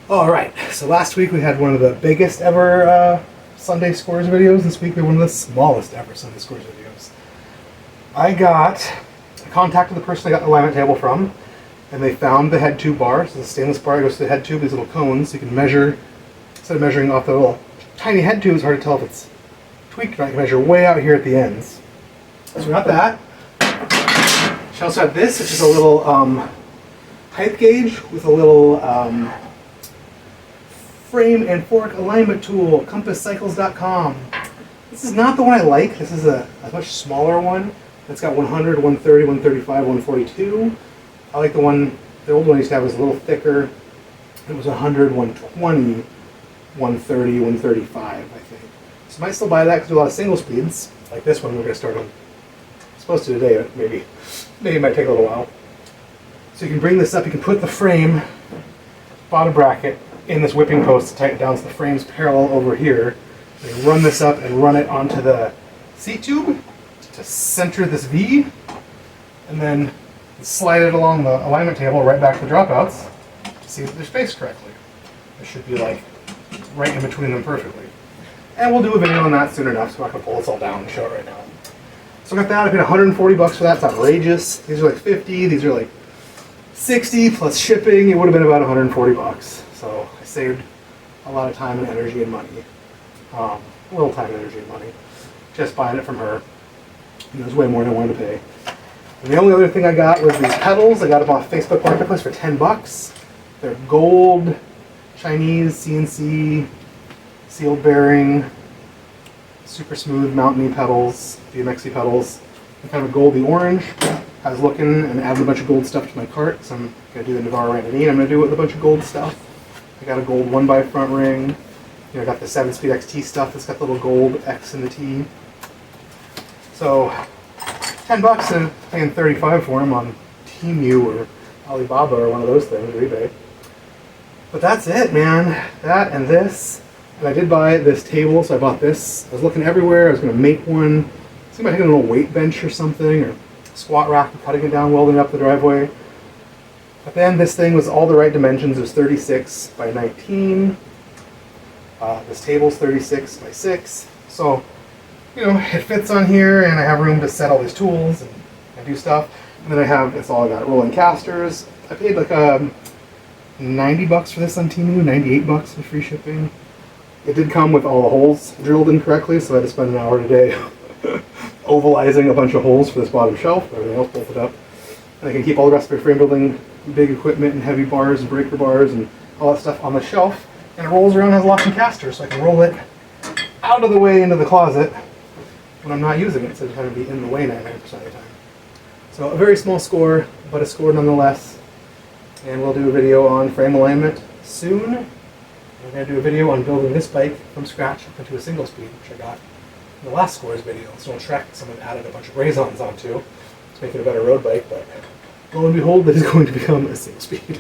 Alright, so last week we had one of the biggest ever Sunday Scores videos. This week we had one of the smallest ever Sunday Scores videos. I contacted the person I got the alignment table from, and they found the head tube bar. So the stainless bar goes to the head tube, these little cones, so you can measure, instead of measuring off the little tiny head tube, it's hard to tell if it's tweaked or not. You can measure way out here at the ends. So we got that. She also had this, which is a little height gauge with a little frame and fork alignment tool, compasscycles.com. This is not the one I like. This is a much smaller one. It's got 100, 130, 135, 142. I like the one, the old one I used to have was a little thicker. It was 100, 120, 130, 135, I think. So I might still buy that because we do a lot of single speeds, like this one we're going to start on. I'm supposed to today, but maybe it might take a little while. So you can bring this up, you can put the frame, bottom bracket, in this whipping post to tighten it down so the frame's parallel over here. So you run this up and run it onto the seat tube to center this V, and then slide it along the alignment table right back to the dropouts to see that they're spaced correctly. It should be like right in between them perfectly. And we'll do a video on that soon enough, so I'm not going to pull this all down and show it right now. So I got that, I paid 140 bucks for that, it's outrageous. These are like 50, these are like 60 plus shipping. It would have been about 140 bucks. So I saved a lot of time and energy and money. A little time, energy, and money. Just buying it from her. And it was way more than I wanted to pay. And the only other thing I got was these pedals. I got them off Facebook Marketplace for 10 bucks. They're gold, Chinese, CNC, sealed bearing, super smooth mountain pedals, BMXy pedals. They're kind of a goldy orange. I was looking and adding a bunch of gold stuff to my cart, so I'm going to do the Navarro Randomine. I'm going to do it with a bunch of gold stuff. I got a gold 1x front ring. I got the 7-speed XT stuff that's got the little gold X in the T. So, 10 bucks and paying 35 for them on Temu or Alibaba or one of those things, or eBay. But that's it, man. That and this. And I did buy this table, so I bought this. I was looking everywhere. I was going to make one. See if I can get a little weight bench or something, or squat rack and cutting it down, welding it up the driveway. But then this thing was all the right dimensions. It was 36 by 19. This table's 36 by 6. So, it fits on here, and I have room to set all these tools and do stuff. And then it's all I got rolling casters. I paid like 90 bucks for this on Temu, 98 bucks with free shipping. It did come with all the holes drilled in correctly, so I had to spend an hour today ovalizing a bunch of holes for this bottom shelf. Everything else bolted up. And I can keep all the rest of my frame building, big equipment and heavy bars and breaker bars and all that stuff on the shelf. And it rolls around, has locks and casters, so I can roll it out of the way into the closet when I'm not using it, so it's going to be in the way 99% of the time. So a very small score, but a score nonetheless. And we'll do a video on frame alignment soon. We're going to do a video on building this bike from scratch up into a single speed, which I got in the last Scores video. It's an old Trek someone added a bunch of raisons onto to make it a better road bike, but lo and behold, it is going to become a single speed.